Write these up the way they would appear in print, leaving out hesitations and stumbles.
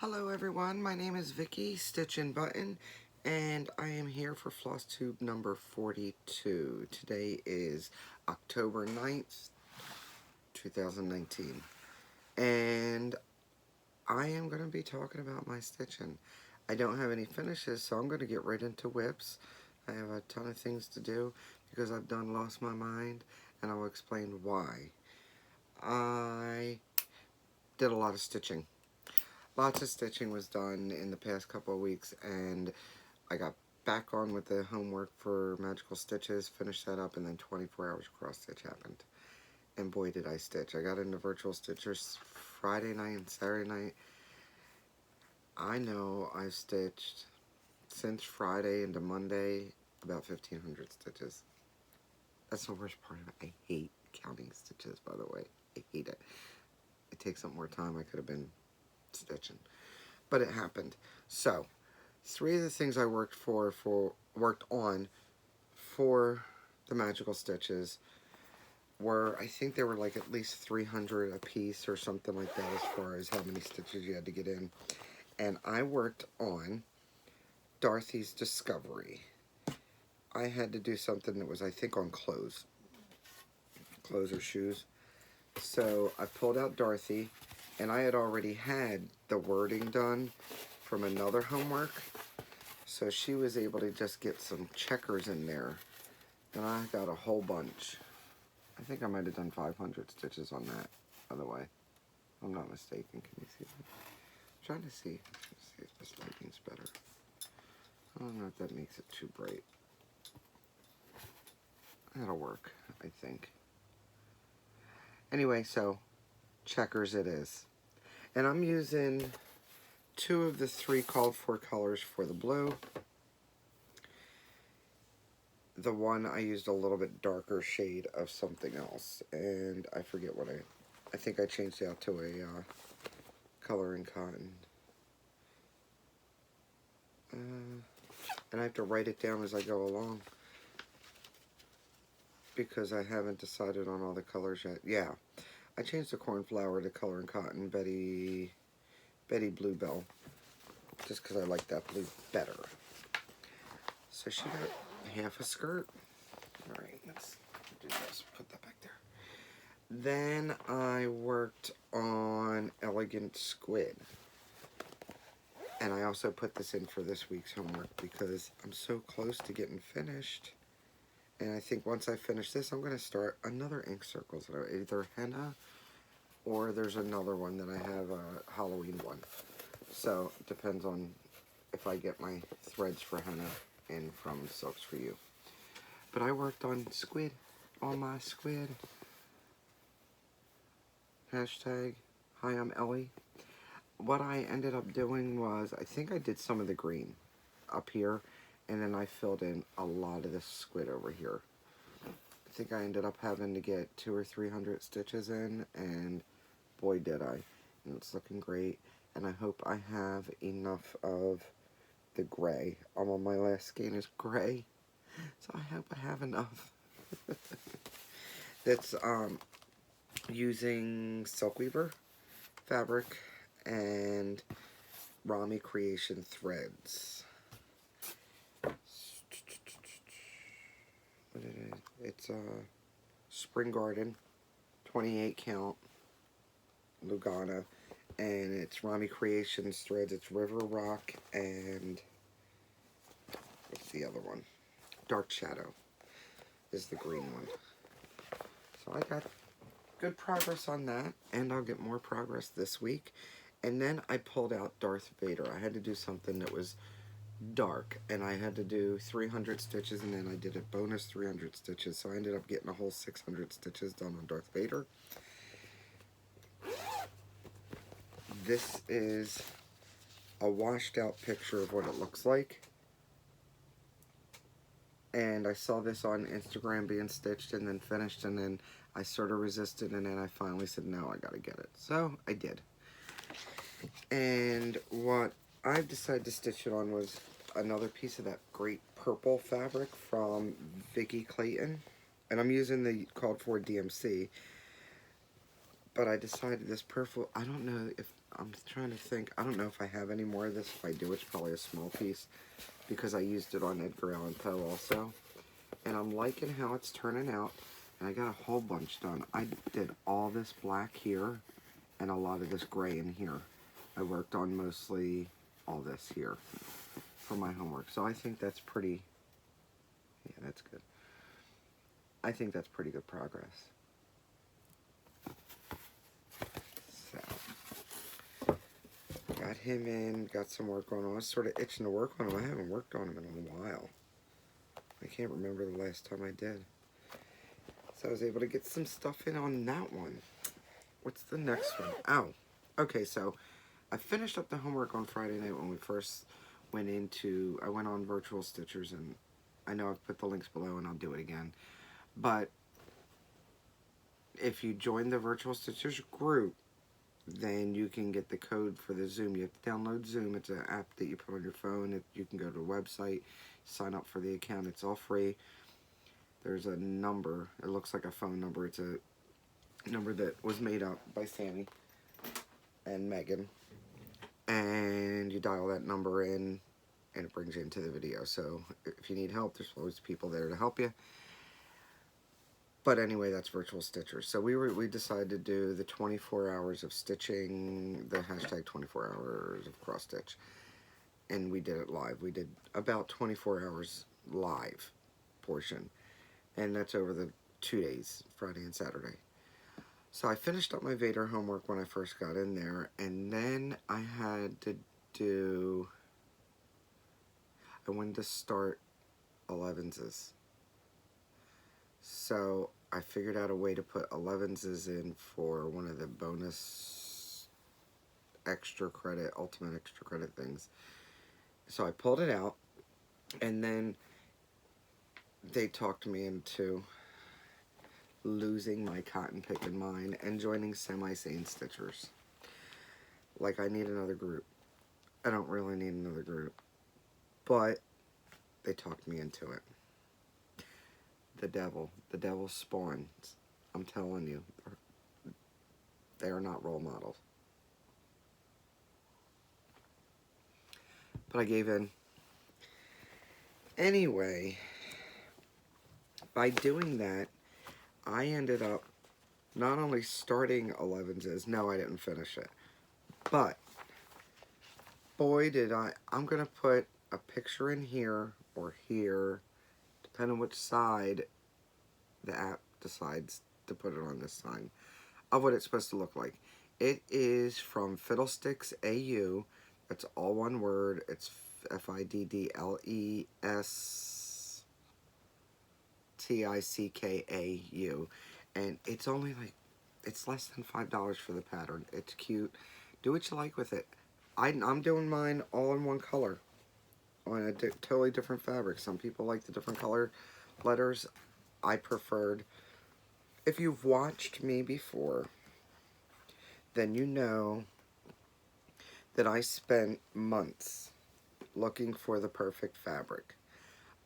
Hello everyone, my name is Vicky, StitchNButton, and I am here for Flosstube number 42. Today is October 9th, 2019, and I am going to be talking about my stitching. I don't have any finishes, so I'm going to get right into whips. I have a ton of things to do because I've lost my mind, and I will explain why. I did a lot of stitching. Lots of stitching was done in the past couple of weeks, and I got back on with the homework for Magical Stitches, finished that up, and then 24 hours cross stitch happened. And boy did I stitch. I got into Virtual Stitchers Friday night and Saturday night. I know I've stitched since Friday into Monday about 1,500 stitches. That's the worst part of it. I hate counting stitches, by the way. I hate it. It takes up more time. I could have been stitching, but it happened. So 3 of the things I worked on for the Magical Stitches were, I think they were like at least 300 a piece or something like that as far as how many stitches you had to get in. And I worked on Dorothy's Discovery. I had to do something that was, I think, on clothes or shoes. So I pulled out Dorothy, and I had already had the wording done from another homework, so she was able to just get some checkers in there, and I got a whole bunch. I think I might have done 500 stitches on that, by the way. If I'm not mistaken. Can you see that? I'm trying to see. Let's see if this lighting's better. I don't know if that makes it too bright. That'll work, I think. Anyway, so checkers it is. And I'm using 2 of the 3 called for colors for the blue. The one I used a little bit darker shade of something else, and I forget what I think I changed it out to a color in cotton. And I have to write it down as I go along because I haven't decided on all the colors yet. Yeah, I changed the cornflower to color in cotton, Betty Bluebell, just because I like that blue better. So she got half a skirt. Alright, let's do this. Put that back there. Then I worked on Elegant Squid. And I also put this in for this week's homework because I'm so close to getting finished. And I think once I finish this, I'm going to start another ink circles. Either henna or there's another one that I have, a Halloween one. So it depends on if I get my threads for henna in from Silks For You. But I worked on squid, on my squid. Hashtag, hi, I'm Ellie. What I ended up doing was, I think I did some of the green up here, and then I filled in a lot of this squid over here. I think I ended up having to get 200 or 300 stitches in, and boy did I. And it's looking great, and I hope I have enough of the gray. I'm on my last skein is gray, so I hope I have enough. That's using Silkweaver fabric and Romys Creations threads. What is it? It's a Spring Garden 28 count Lugana, and it's Romys Creations threads. It's River Rock and what's the other one? Dark Shadow is the green one. So I got good progress on that, and I'll get more progress this week. And then I pulled out Darth Vader. I had to do something that was dark, and I had to do 300 stitches, and then I did a bonus 300 stitches, so I ended up getting a whole 600 stitches done on Darth Vader. This is a washed out picture of what it looks like, and I saw this on Instagram being stitched and then finished, and then I sort of resisted, and then I finally said, no, I gotta get it. So I did. And what I decided to stitch it on was another piece of that great purple fabric from Vicky Clayton. And I'm using the called for DMC. But I decided this purple, I don't know if I'm trying to think. I don't know if I have any more of this. If I do, it's probably a small piece because I used it on Edgar Allan Poe also. And I'm liking how it's turning out. And I got a whole bunch done. I did all this black here and a lot of this gray in here. I worked on mostly all this here for my homework. So I think that's pretty, yeah, that's good. I think that's pretty good progress. So, got him in, got some work going on. I was sort of itching to work on him. I haven't worked on him in a while. I can't remember the last time I did. So I was able to get some stuff in on that one. What's the next one? Oh, okay, so I finished up the homework on Friday night when we first went into, I went on Virtual Stitchers, and I know I've put the links below and I'll do it again. But if you join the Virtual Stitchers group, then you can get the code for the Zoom. You have to download Zoom. It's an app that you put on your phone. You can go to the website, sign up for the account. It's all free. There's a number. It looks like a phone number. It's a number that was made up by Sammy and Megan. And you dial that number in, and it brings you into the video. So if you need help, there's always people there to help you. But anyway, that's Virtual Stitchers. So we decided to do the 24 hours of stitching, the hashtag 24 hours of cross stitch. And we did it live. We did about 24 hours live portion. And that's over the 2 days, Friday and Saturday. So I finished up my Vader homework when I first got in there. And then I had to do, I wanted to start 11s. So I figured out a way to put 11s in for one of the bonus extra credit, ultimate extra credit things. So I pulled it out, and then they talked me into losing my cotton picking mind and joining semi-sane stitchers. Like, I need another group. I don't really need another group, but they talked me into it. The devil spawns. I'm telling you, they are not role models. But I gave in. Anyway, by doing that, I ended up not only starting 11s, no, I didn't finish it, but boy did I'm going to put a picture in here or here, depending on which side the app decides to put it on this time, of what it's supposed to look like. It is from fiddlesticksau. That's all one word. It's FIDDLESTICKAU. And it's only like, it's less than $5 for the pattern. It's cute. Do what you like with it. I'm doing mine all in one color on a totally different fabric. Some people like the different color letters. I preferred, if you've watched me before, then you know that I spent months looking for the perfect fabric.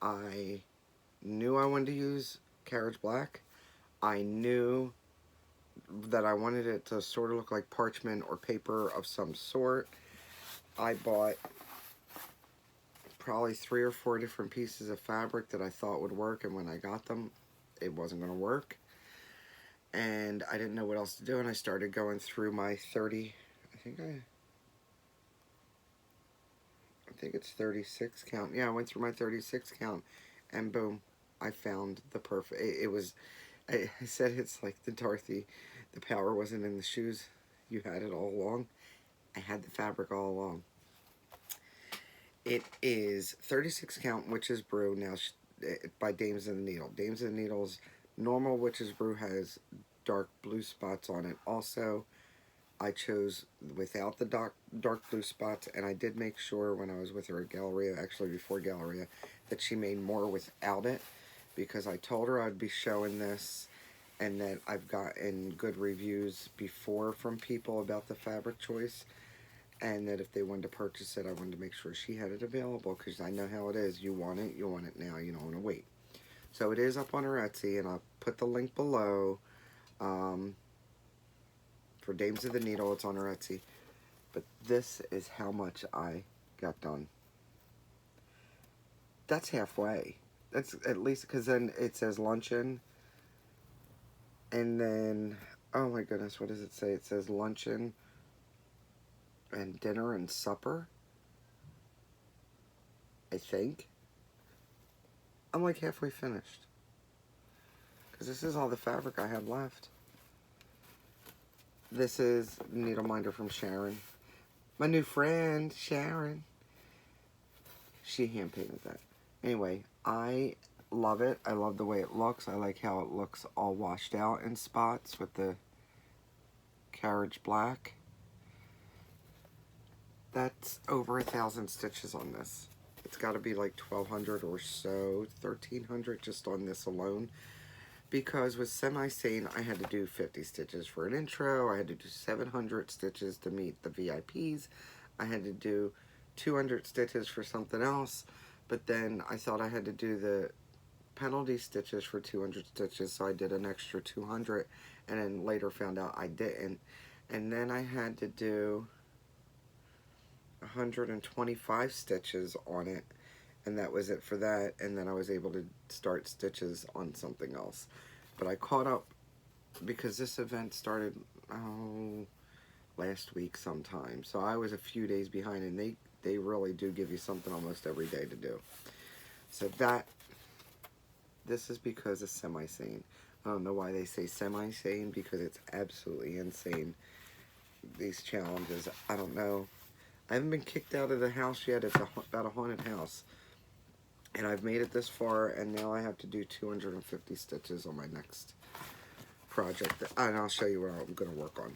I knew I wanted to use carriage black. I knew that I wanted it to sort of look like parchment or paper of some sort. I bought probably 3 or 4 different pieces of fabric that I thought would work, and when I got them, it wasn't going to work. And I didn't know what else to do, and I started going through my 30, I think it's 36 count. Yeah, I went through my 36 count, and boom, I found the perfect, I said it's like the Dorothy, the power wasn't in the shoes, you had it all along. I had the fabric all along. It is 36 count Witch's Brew, now by Dames of the Needle. Dames of the Needle's normal Witch's Brew has dark blue spots on it. Also, I chose without the dark blue spots, and I did make sure when I was with her at Galleria, actually before Galleria, that she made more without it, because I told her I'd be showing this, and that I've gotten good reviews before from people about the fabric choice, and that if they wanted to purchase it, I wanted to make sure she had it available, because I know how it is. You want it now, you don't want to wait. So it is up on her Etsy, and I'll put the link below. For Dames of the Needle, it's on her Etsy. But this is how much I got done. That's halfway. That's at least, because then it says luncheon. And then, oh my goodness, what does it say? It says luncheon and dinner and supper, I think. I'm like halfway finished. Because this is all the fabric I have left. This is Needle Minder from Sharon. My new friend, Sharon. She hand painted that. Anyway, I love it. I love the way it looks. I like how it looks all washed out in spots with the carriage black. That's over 1,000 stitches on this. It's got to be like 1,200 or so, 1,300 just on this alone. Because with semi-seine, I had to do 50 stitches for an intro. I had to do 700 stitches to meet the VIPs. I had to do 200 stitches for something else. But then I thought I had to do the penalty stitches for 200 stitches, so I did an extra 200. And then later found out I didn't. And then I had to do 125 stitches on it, and that was it for that. And then I was able to start stitches on something else. But I caught up because this event started last week sometime, so I was a few days behind, and they really do give you something almost every day to do. So this is because of semi-seine. I don't know why they say semi-seine, because it's absolutely insane, these challenges. I don't know. I haven't been kicked out of the house yet. It's about a haunted house. And I've made it this far, and now I have to do 250 stitches on my next project. And I'll show you what I'm going to work on.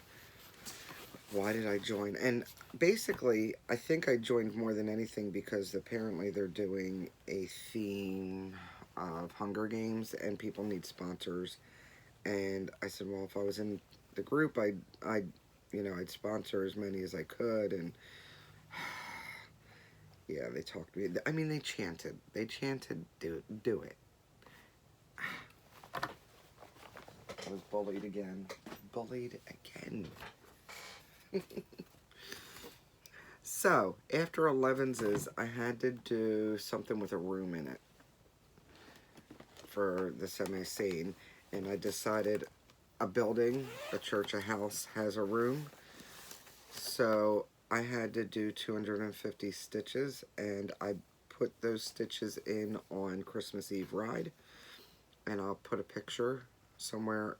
Why did I join? And basically, I think I joined more than anything because apparently they're doing a theme of Hunger Games, and people need sponsors. And I said, well, if I was in the group, I'd sponsor as many as I could. And yeah, they talked to me. I mean, they chanted. They chanted, do it. I was bullied again. Bullied again. So, after 11s, I had to do something with a room in it for the semi-seine. And I decided a building, a church, a house has a room. So I had to do 250 stitches, and I put those stitches in on Christmas Eve ride, and I'll put a picture somewhere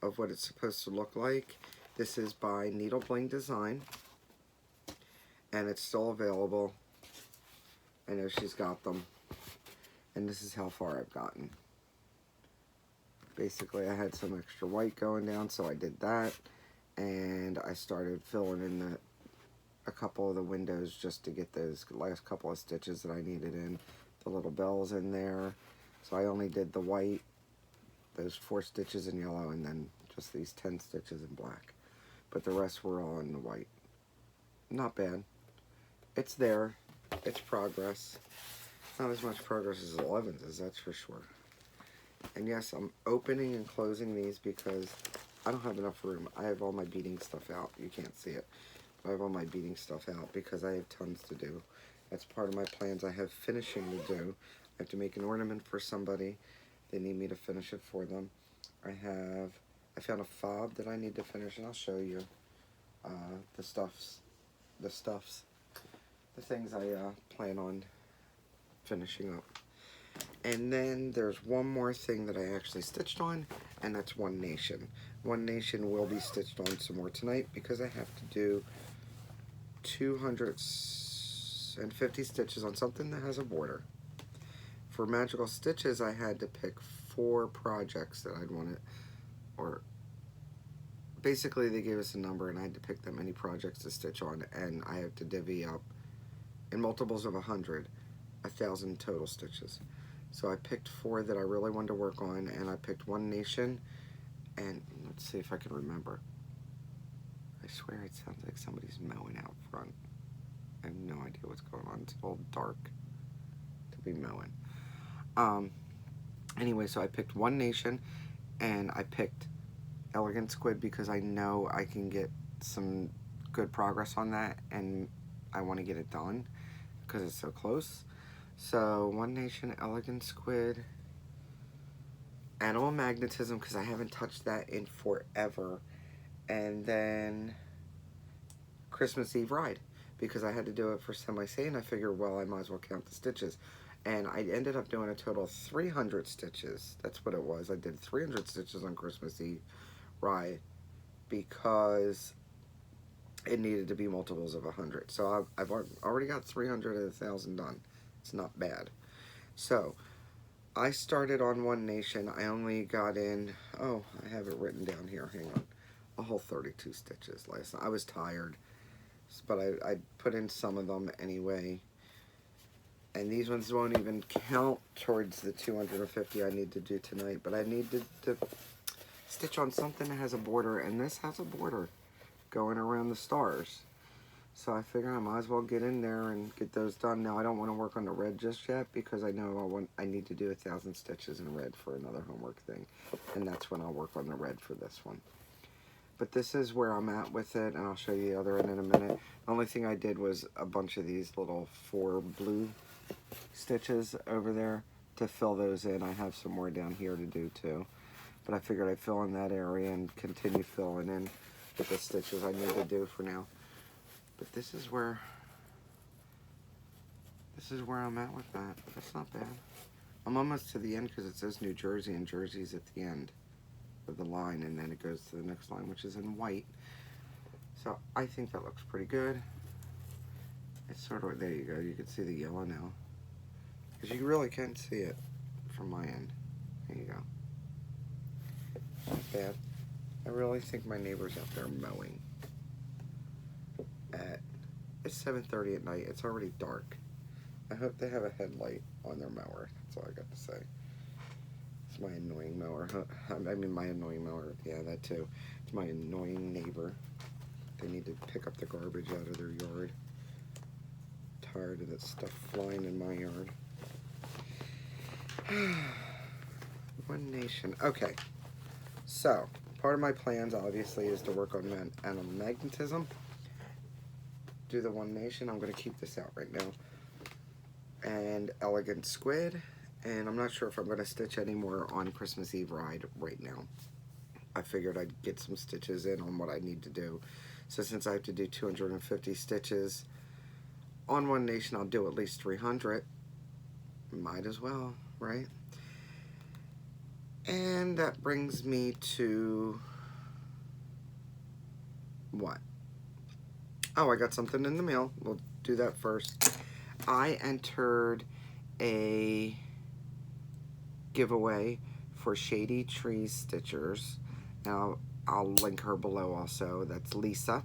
of what it's supposed to look like. This is by Needle Bling Design, and it's still available. I know she's got them, and this is how far I've gotten. Basically, I had some extra white going down, so I did that, and I started filling in a couple of the windows just to get those last couple of stitches that I needed in. The little bells in there. So I only did the white, those 4 stitches in yellow, and then just these 10 stitches in black. But the rest were all in the white. Not bad. It's there. It's progress. Not as much progress as 11s, that's for sure. And yes, I'm opening and closing these because I don't have enough room. I have all my beading stuff out. You can't see it. I have all my beading stuff out because I have tons to do. That's part of my plans. I have finishing to do. I have to make an ornament for somebody. They need me to finish it for them. I found a fob that I need to finish, and I'll show you the things I plan on finishing up. And then there's one more thing that I actually stitched on, and that's One Nation. One Nation will be stitched on some more tonight because I have to do 250 stitches on something that has a border. For Magical Stitches, I had to pick 4 projects that I'd want to, or basically they gave us a number and I had to pick that many projects to stitch on, and I have to divvy up in multiples of 100, 1,000 total stitches. So I picked 4 that I really wanted to work on, and I picked One Nation, and let's see if I can remember. I swear it sounds like somebody's mowing out front. I have no idea what's going on. It's all dark to be mowing. Anyway, so I picked One Nation, and I picked Elegant Squid because I know I can get some good progress on that, and I want to get it done because it's so close. So One Nation, Elegant Squid, Animal Magnetism, because I haven't touched that in forever, and then Christmas Eve Ride, because I had to do it for semi-say, and I figured, well, I might as well count the stitches. And I ended up doing a total of 300 stitches. That's what it was. I did 300 stitches on Christmas Eve Ride because it needed to be multiples of 100. So I've already got 300 of 1,000 done. It's not bad. So I started on One Nation. I only got in, oh, I have it written down here. Hang on. A whole 32 stitches last night. I was tired, but I put in some of them anyway. And these ones won't even count towards the 250 I need to do tonight. But I need to stitch on something that has a border, and this has a border going around the stars. So I figure I might as well get in there and get those done. Now I don't want to work on the red just yet because I know I need to do 1,000 stitches in red for another homework thing. And that's when I'll work on the red for this one. But this is where I'm at with it, and I'll show you the other end in a minute. The only thing I did was a bunch of these little 4 blue stitches over there to fill those in. I have some more down here to do too, but I figured I'd fill in that area and continue filling in with the stitches I need to do for now. But this is where I'm at with that. That's not bad. I'm almost to the end because it says New Jersey, and Jersey's at the end of the line, and then it goes to the next line, which is in white. So I think that looks pretty good. It's sort of, there you go, you can see the yellow now. Because you really can see it from my end. There you go. Not bad. I really think my neighbor's out there mowing. It's 7:30 at night. It's already dark. I hope they have a headlight on their mower. That's all I got to say. It's my annoying mower. I mean, my annoying mower. Yeah, that too. It's my annoying neighbor. They need to pick up the garbage out of their yard. Tired of that stuff flying in my yard. One Nation. Okay. So, part of my plans, obviously, is to work on animal magnetism. Do the One Nation. I'm going to keep this out right now. And Elegant Squid. And I'm not sure if I'm going to stitch any more on Christmas Eve Ride right now. I figured I'd get some stitches in on what I need to do. So since I have to do 250 stitches on One Nation, I'll do at least 300. Might as well, right? And that brings me to what? Oh, I got something in the mail. We'll do that first. I entered a giveaway for ShadyTreezStitchers. Now, I'll link her below also. That's Lisa.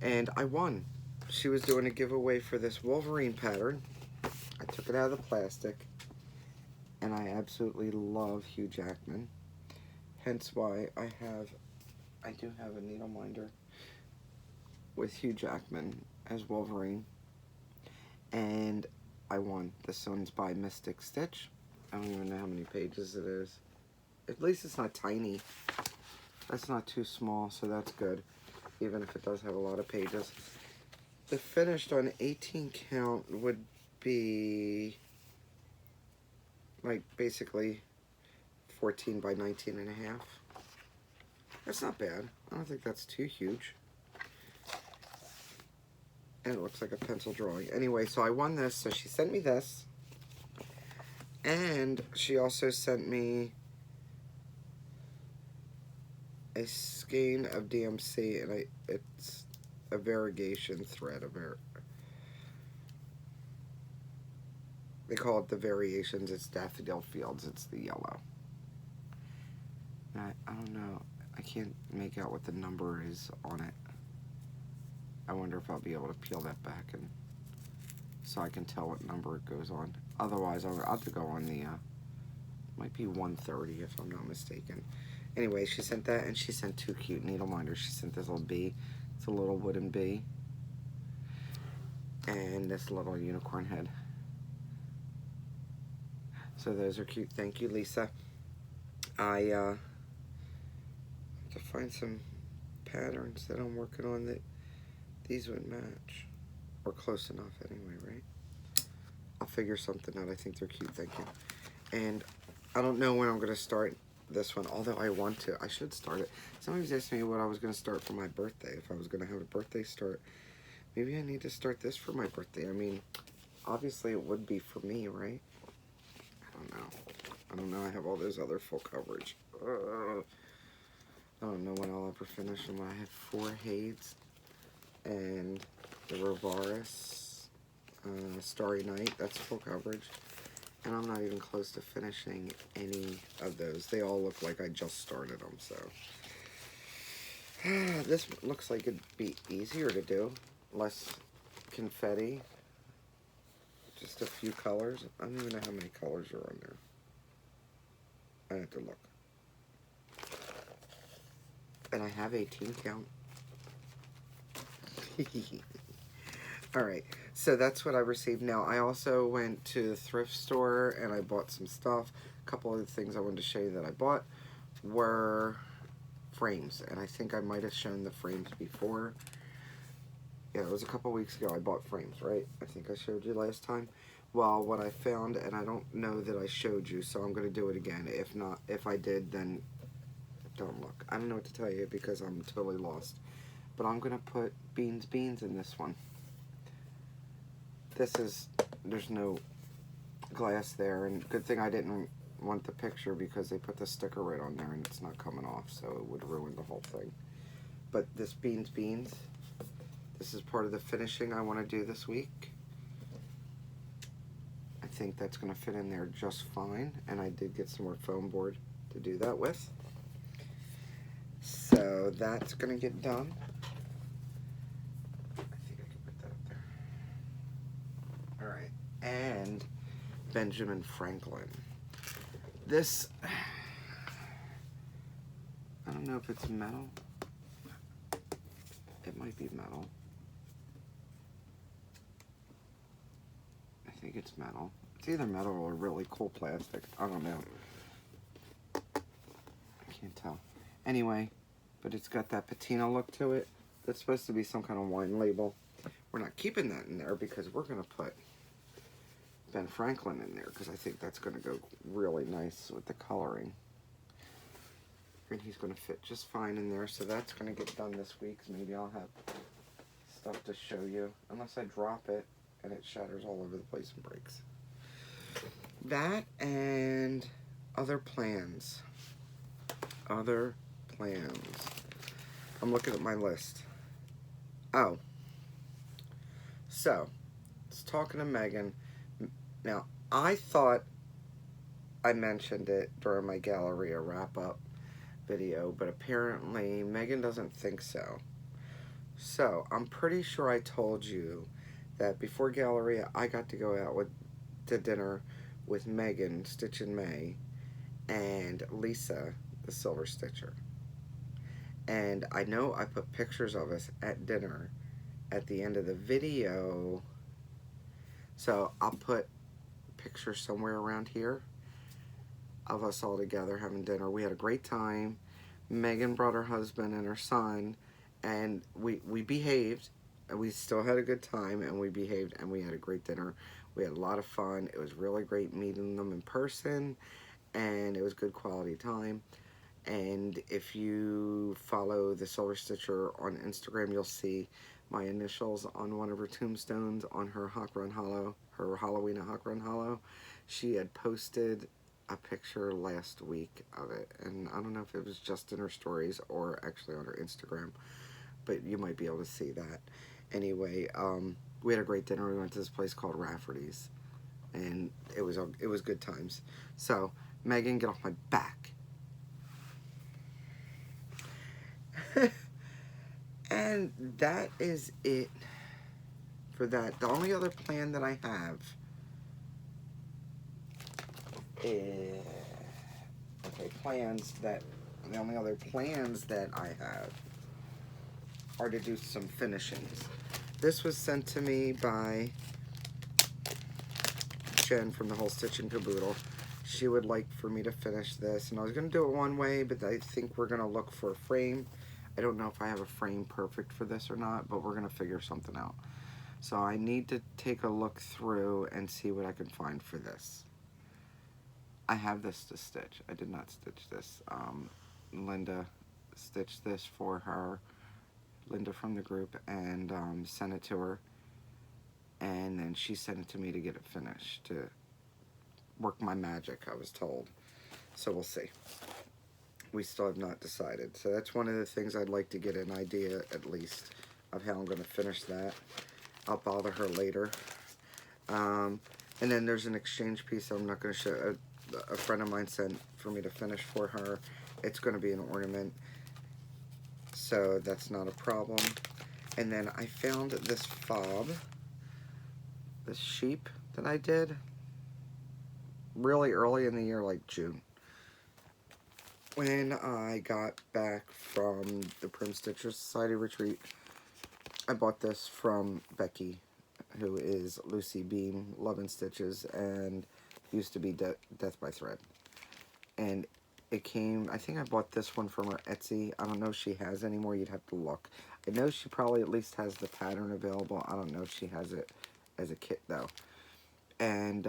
And I won. She was doing a giveaway for this Wolverine pattern. I took it out of the plastic. And I absolutely love Hugh Jackman. Hence why I do have a needle minder with Hugh Jackman as Wolverine. And I won. This one's by Mystic Stitch. I don't even know how many pages it is. At least it's not tiny. That's not too small, so that's good. Even if it does have a lot of pages. The finished on 18 count would be like basically 14 by 19 and a half. That's not bad. I don't think that's too huge. And it looks like a pencil drawing. Anyway, so I won this. So she sent me this. And she also sent me a skein of DMC, and it's a variegation thread. They call it the variations. It's Daffodil Fields. It's the yellow. I don't know. I can't make out what the number is on it. I wonder if I'll be able to peel that back and so I can tell what number it goes on. Otherwise, I'll have to go on the, might be 130 if I'm not mistaken. Anyway, she sent that, and she sent 2 cute needle minders. She sent this little bee. It's a little wooden bee. And this little unicorn head. So those are cute. Thank you, Lisa. I have to find some patterns that I'm working on that these would match. Or close enough anyway, right? I'll figure something out. I think they're cute, thank you. And I don't know when I'm going to start this one, although I want to. I should start it. Somebody's asked me what I was going to start for my birthday, if I was going to have a birthday start. Maybe I need to start this for my birthday. I mean, obviously it would be for me, right? I don't know. I don't know. I have all those other full coverage. I don't know when I'll ever finish them. I have 4 Hades and the Rovaris Starry Night. That's full coverage. And I'm not even close to finishing any of those. They all look like I just started them, so. This looks like it'd be easier to do. Less confetti. Just a few colors. I don't even know how many colors are on there. I have to look. And I have 18 count. Alright, so that's what I received. Now, I also went to the thrift store and I bought some stuff. A couple of the things I wanted to show you that I bought were frames. And I think I might have shown the frames before. Yeah, it was a couple weeks ago I bought frames, right? I think I showed you last time. Well, what I found, and I don't know that I showed you, so I'm going to do it again. If not, if I did, then don't look. I don't know what to tell you because I'm totally lost. But I'm going to put beans in this one. This is, there's no glass there, and good thing I didn't want the picture because they put the sticker right on there and it's not coming off, so it would ruin the whole thing. But this beans, this is part of the finishing I want to do this week. I think that's going to fit in there just fine, and I did get some more foam board to do that with. So that's going to get done. I think I can put that up there. Alright, and Benjamin Franklin. This, I don't know if it's metal. It might be metal. I think it's metal. It's either metal or really cool plastic. I don't know. I can't tell. Anyway, but it's got that patina look to it. That's supposed to be some kind of wine label. We're not keeping that in there because we're going to put Ben Franklin in there because I think that's going to go really nice with the coloring. And he's going to fit just fine in there. So that's going to get done this week. Maybe I'll have stuff to show you. Unless I drop it and it shatters all over the place and breaks. That and other plans. Other plans. I'm looking at my list. Oh. So, I was talking to Megan. Now, I thought I mentioned it during my Galleria wrap-up video, but apparently Megan doesn't think so. So, I'm pretty sure I told you that before Galleria, I got to go out to dinner with Megan, Stitch in May, and Lisa, the Silver Stitcher. And I know I put pictures of us at dinner at the end of the video, so I'll put pictures somewhere around here of us all together having dinner. We had a great time. Megan brought her husband and her son, and we behaved, and we still had a good time, and we behaved, and we had a great dinner. We had a lot of fun. It was really great meeting them in person, and it was good quality time. And if you follow the Silver Stitcher on Instagram, you'll see my initials on one of her tombstones on her Hawk Run Hollow, her Halloween at Hawk Run Hollow. She had posted a picture last week of it, and I don't know if it was just in her stories or actually on her Instagram, but you might be able to see that. Anyway, we had a great dinner. We went to this place called Rafferty's, and it was good times. So, Megan, get off my back. And that is it for that. The only other plan that I have is, the only other plans that I have are to do some finishings. This was sent to me by Jen from the Whole Stitch and Caboodle. She would like for me to finish this, and I was going to do it one way, but I think we're going to look for a frame. I don't know if I have a frame perfect for this or not, but we're going to figure something out. So I need to take a look through and see what I can find for this. I have this to stitch. I did not stitch this. Linda stitched this for her, Linda from the group, and sent it to her. And then she sent it to me to get it finished, to work my magic, I was told. So we'll see. We still have not decided. So that's one of the things I'd like to get an idea, at least, of how I'm going to finish that. I'll bother her later. And then there's an exchange piece I'm not going to show. A friend of mine sent for me to finish for her. It's going to be an ornament, so that's not a problem. And then I found this fob, this sheep that I did really early in the year, like June. When I got back from the Prim Stitchers Society retreat, I bought this from Becky, who is Lucy Beam, Love and Stitches, and used to be Death by Thread. And it came, I think I bought this one from her Etsy. I don't know if she has any more. You'd have to look. I know she probably at least has the pattern available. I don't know if she has it as a kit, though. And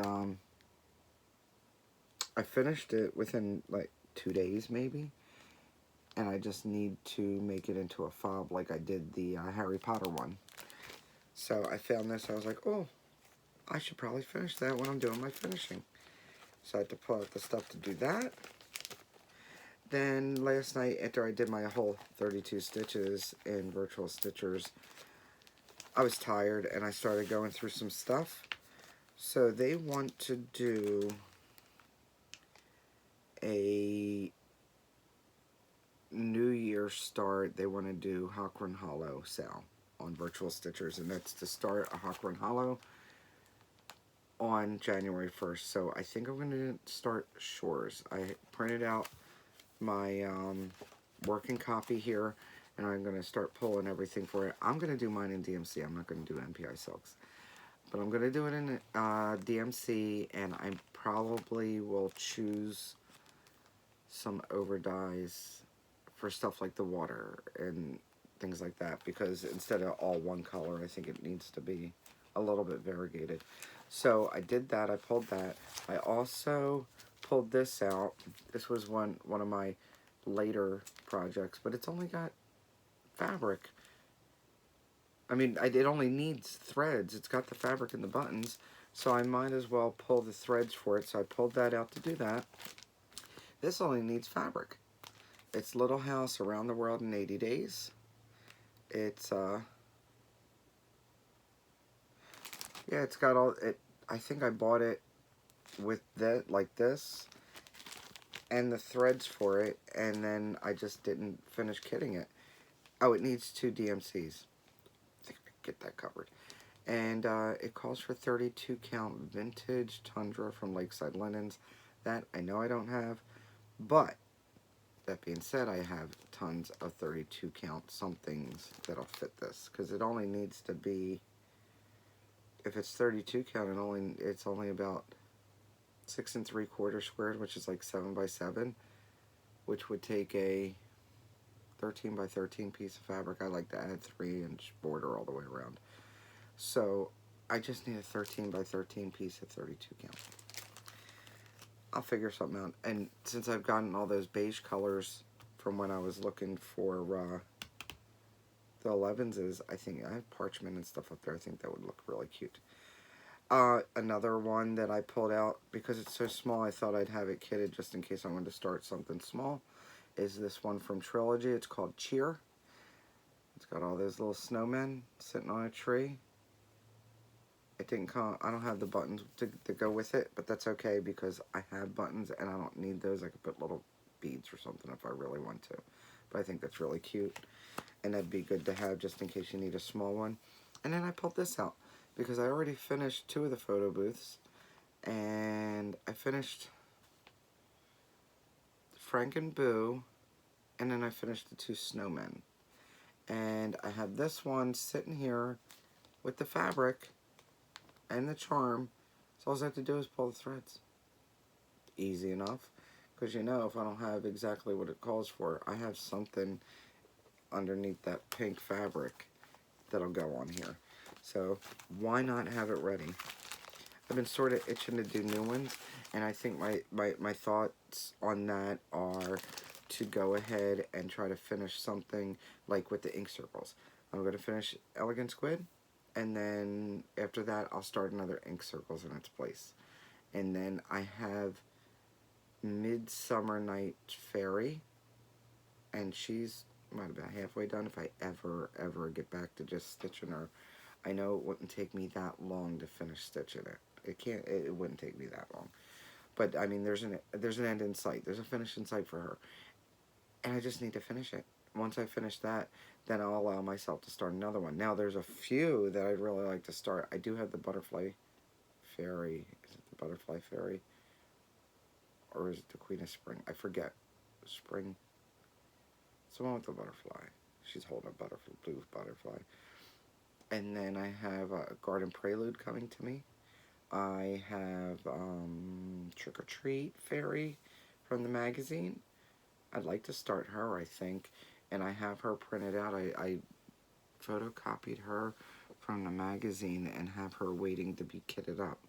I finished it within, like, 2 days, maybe. And I just need to make it into a fob like I did the Harry Potter one. So I found this. I was like, oh, I should probably finish that when I'm doing my finishing. So I had to pull out the stuff to do that. Then last night, after I did my whole 32 stitches in Virtual Stitchers, I was tired and I started going through some stuff. So they want to do a New Year start. They want to do Hawkrun Hollow sale on Virtual Stitchers, and that's to start a Hawkrun Hollow on January 1st. So I think I'm going to start Shores. I printed out my working copy here, and I'm going to start pulling everything for it. I'm going to do mine in DMC. I'm not going to do MPI Silks, but I'm going to do it in DMC, and I probably will choose some over dyes for stuff like the water and things like that, because instead of all one color, I think it needs to be a little bit variegated. So I did that. I pulled that. I also pulled this out. This was one of my later projects, but it's only got fabric. I mean, it only needs threads. It's got the fabric and the buttons, so I might as well pull the threads for it. So I pulled that out to do that. This only needs fabric. It's Little House Around the World in 80 Days. It's yeah, it's got all it. I think I bought it with that, like this, and the threads for it, and then I just didn't finish kitting it. Oh, it needs 2 DMCs. I think I could get that covered. And it calls for 32 count vintage Tundra from Lakeside Linens. That I know I don't have, but that being said, I have tons of 32 count somethings that'll fit this, because it only needs to be, if it's 32 count, it's only about 6 3/4 squared, which is like 7 by 7, which would take a 13 by 13 piece of fabric. I like to add 3-inch border all the way around. So I just need a 13 by 13 piece of 32 count. I'll figure something out. And since I've gotten all those beige colors from when I was looking for the 11s, I think I have parchment and stuff up there. I think that would look really cute. Another one that I pulled out, because it's so small, I thought I'd have it kitted just in case I wanted to start something small, is this one from Trilogy. It's called Cheer. It's got all those little snowmen sitting on a tree. It didn't come, I don't have the buttons to go with it, but that's okay because I have buttons and I don't need those. I could put little beads or something if I really want to. But I think that's really cute, and that'd be good to have just in case you need a small one. And then I pulled this out because I already finished 2 of the photo booths, and I finished Frank and Boo, and then I finished the 2 snowmen. And I have this one sitting here with the fabric and the charm, so all I have to do is pull the threads. Easy enough, because you know, if I don't have exactly what it calls for, I have something underneath that pink fabric that'll go on here. So why not have it ready? I've been sort of itching to do new ones, and I think my thoughts on that are to go ahead and try to finish something like with the ink circles. I'm going to finish Elegant Squid, and then after that I'll start another ink circles in its place. And then I have Midsummer Night Fairy, and she's might have been halfway done if I ever get back to just stitching her. I know it wouldn't take me that long to finish stitching it. It wouldn't take me that long. But I mean, there's an end in sight. There's a finish in sight for her. And I just need to finish it. Once I finish that, then I'll allow myself to start another one. Now there's a few that I'd really like to start. I do have the Butterfly Fairy. Is it the Butterfly Fairy? Or is it the Queen of Spring? I forget. Spring. It's the one with the butterfly. She's holding a butterfly, blue butterfly. And then I have a Garden Prelude coming to me. I have Trick or Treat Fairy from the magazine. I'd like to start her, I think. And I have her printed out. I photocopied her from the magazine and have her waiting to be kitted up.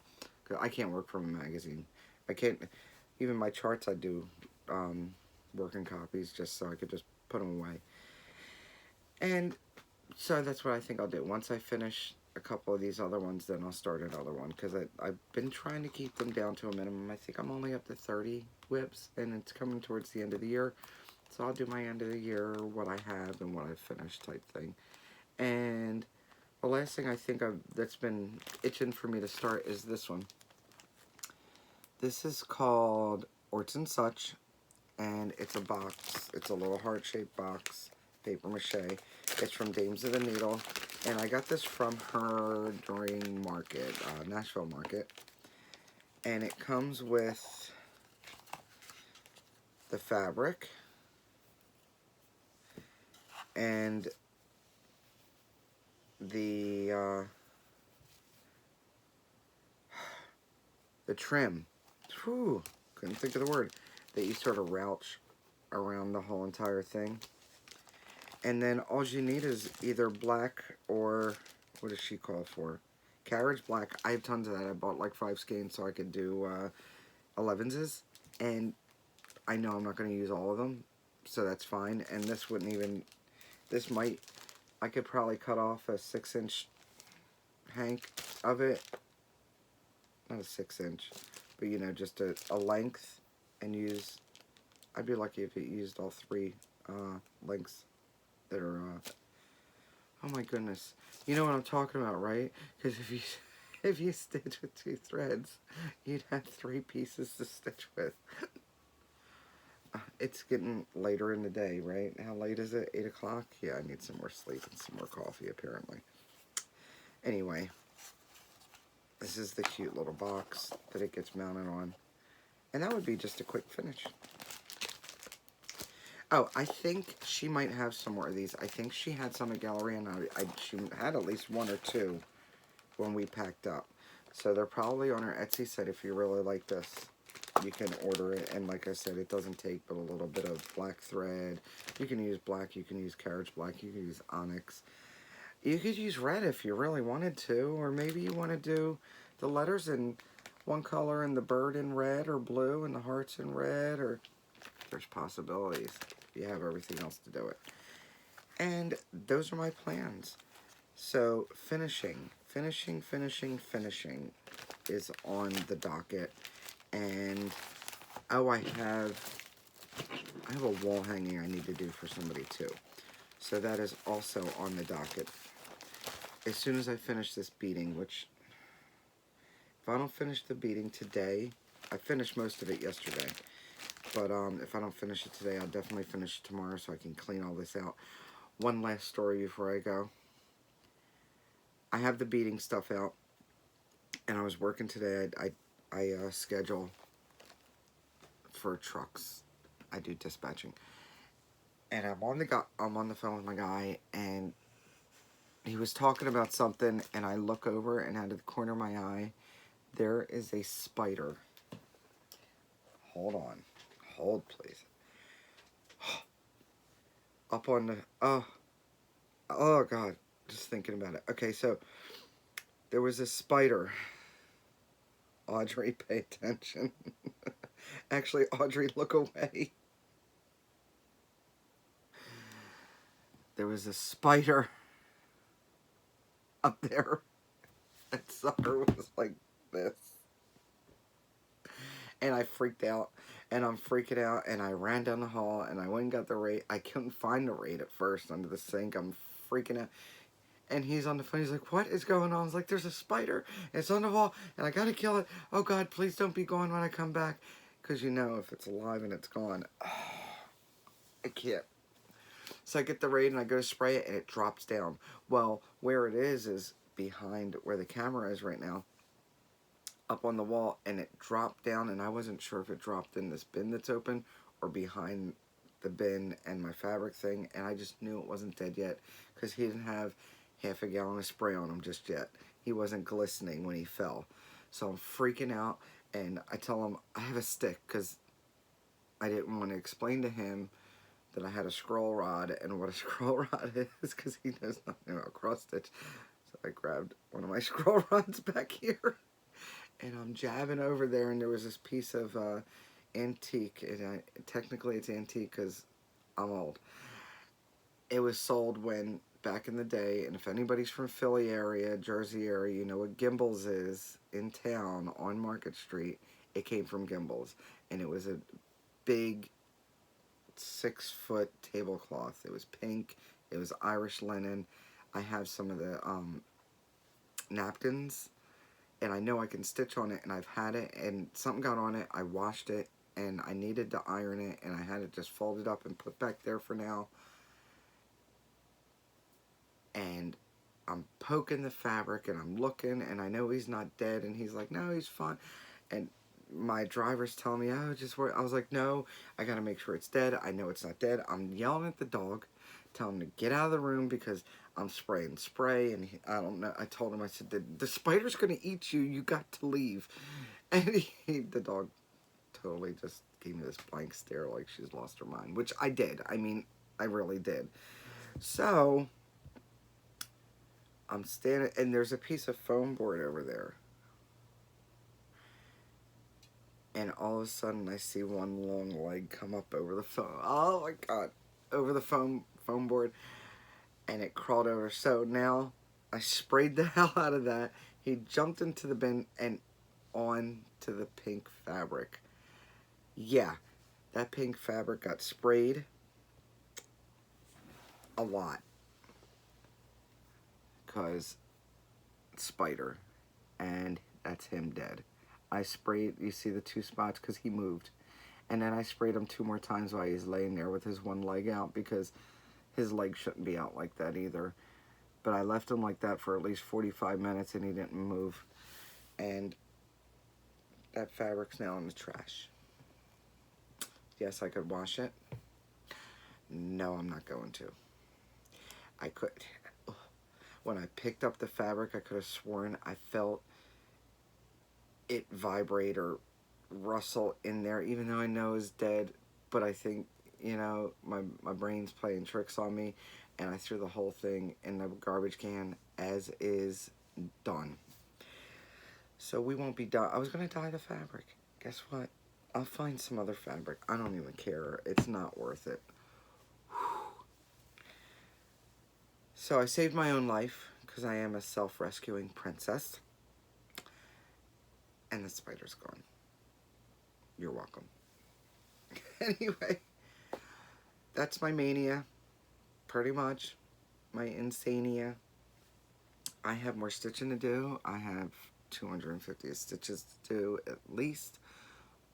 'Cause I can't work from a magazine. I can't, even my charts I do working copies just so I could just put them away. And so that's what I think I'll do. Once I finish a couple of these other ones, then I'll start another one, because I've been trying to keep them down to a minimum. I think I'm only up to 30 whips, and it's coming towards the end of the year. So I'll do my end of the year, what I have and what I've finished type thing. And the last thing I think that's been itching for me to start is this one. This is called Orts and Such, and it's a box. It's a little heart-shaped box, paper mache. It's from Dames of the Needle, and I got this from her during market, Nashville Market. And it comes with the fabric and the trim. Whew, couldn't think of the word. That you sort of rouch around the whole entire thing. And then all you need is either black or, what does she call for? Carriage black. I have tons of that. I bought like 5 skeins so I could do 11s. And I know I'm not going to use all of them, so that's fine. And this wouldn't even, this might, I could probably cut off a 6-inch hank of it. Not a 6-inch, but you know, just a length, and use, I'd be lucky if it used all 3 lengths that are, oh my goodness. You know what I'm talking about, right? Because if you stitch with 2 threads, you'd have 3 pieces to stitch with. It's getting later in the day, right? How late is it? 8 o'clock? Yeah, I need some more sleep and some more coffee, apparently. Anyway, this is the cute little box that it gets mounted on. And that would be just a quick finish. Oh, I think she might have some more of these. I think she had some at Galleria, and she had at least 1 or 2 when we packed up. So they're probably on her Etsy site. If you really like this, you can order it. And like I said, it doesn't take but a little bit of black thread. You can use black, you can use carriage black, you can use onyx. You could use red if you really wanted to, or maybe you want to do the letters in one color and the bird in red or blue and the hearts in red, or there's possibilities. You have everything else to do it. And those are my plans. So finishing is on the docket. And oh, I have a wall hanging I need to do for somebody too. So that is also on the docket. As soon as I finish this beading, which if I don't finish the beading today, I finished most of it yesterday. But if I don't finish it today, I'll definitely finish it tomorrow so I can clean all this out. One last story before I go. I have the beading stuff out, and I was working today. I schedule for trucks. I do dispatching, and I'm on the phone with my guy, and he was talking about something, and I look over, and out of the corner of my eye, there is a spider. Hold on. Hold, please. up on the, oh God, just thinking about it. Okay, so there was a spider. Audrey, pay attention. Actually, Audrey, look away. There was a spider up there. That sucker was like this. And I freaked out. And I'm freaking out. And I ran down the hall. And I went and got the rate. I couldn't find the rate at first under the sink. I'm freaking out. And he's on the phone. He's like, what is going on? I was like, there's a spider. It's on the wall. And I got to kill it. Oh, God, please don't be gone when I come back. Because you know, if it's alive and it's gone, I can't. So I get the raid and I go to spray it and it drops down. Well, where it is behind where the camera is right now, up on the wall, and it dropped down, and I wasn't sure if it dropped in this bin that's open or behind the bin and my fabric thing, and I just knew it wasn't dead yet because he didn't have half a gallon of spray on him just yet. He wasn't glistening when he fell. So I'm freaking out, and I tell him I have a stick because I didn't want to explain to him that I had a scroll rod and what a scroll rod is because he knows nothing about cross stitch. So I grabbed one of my scroll rods back here and I'm jabbing over there, and there was this piece of antique. Technically it's antique because I'm old. It was sold when back in the day, and if anybody's from Philly area, Jersey area, you know what Gimbals is in town on Market Street. It came from Gimbals, and it was a big 6-foot tablecloth. It was pink. It was Irish linen. I have some of the napkins, and I know I can stitch on it, and I've had it, and something got on it. I washed it, and I needed to iron it, and I had it just folded up and put back there for now. And I'm poking the fabric, and I'm looking, and I know he's not dead, and he's like, no, he's fine. And my driver's telling me, oh, just worry. I was like, no, I gotta make sure it's dead. I know it's not dead. I'm yelling at the dog, telling him to get out of the room because I'm spraying spray, and I don't know. I told him, I said, the spider's gonna eat you. You got to leave. And the dog totally just gave me this blank stare like she's lost her mind, which I did. I mean, I really did. So I'm standing, and there's a piece of foam board over there. And all of a sudden, I see one long leg come up over the foam. Oh my God, over the foam board, and it crawled over. So now I sprayed the hell out of that. He jumped into the bin and onto the pink fabric. Yeah, that pink fabric got sprayed a lot because spider, and that's him dead. I sprayed, you see the 2 spots because he moved, and then I sprayed him 2 more times while he's laying there with his one leg out because his leg shouldn't be out like that either. But I left him like that for at least 45 minutes and he didn't move, and that fabric's now in the trash. Yes, I could wash it. No, I'm not going to. I could. When I picked up the fabric, I could have sworn I felt it vibrate or rustle in there, even though I know it's dead. But I think, you know, my brain's playing tricks on me, and I threw the whole thing in the garbage can as is, done. So we won't be done. I was going to dye the fabric. Guess what? I'll find some other fabric. I don't even care. It's not worth it. So I saved my own life because I am a self-rescuing princess. And the spider's gone. You're welcome. Anyway, that's my mania. Pretty much. My insania. I have more stitching to do. I have 250 stitches to do at least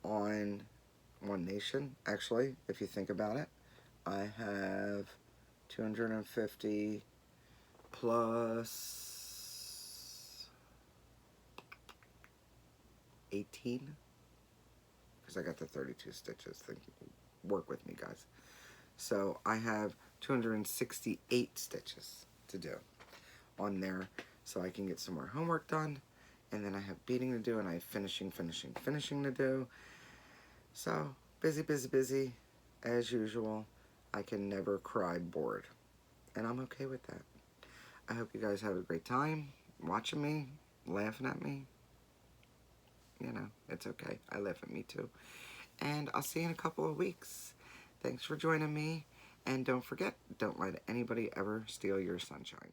on One Nation, actually, if you think about it. I have 250 plus 18, because I got the 32 stitches. Work with me, guys. So I have 268 stitches to do on there, so I can get some more homework done, and then I have beading to do, and I have finishing to do. So busy as usual. I can never cry bored. And I'm okay with that. I hope you guys have a great time watching me, laughing at me. You know, it's okay. I laugh at me too. And I'll see you in a couple of weeks. Thanks for joining me. And don't forget, don't let anybody ever steal your sunshine.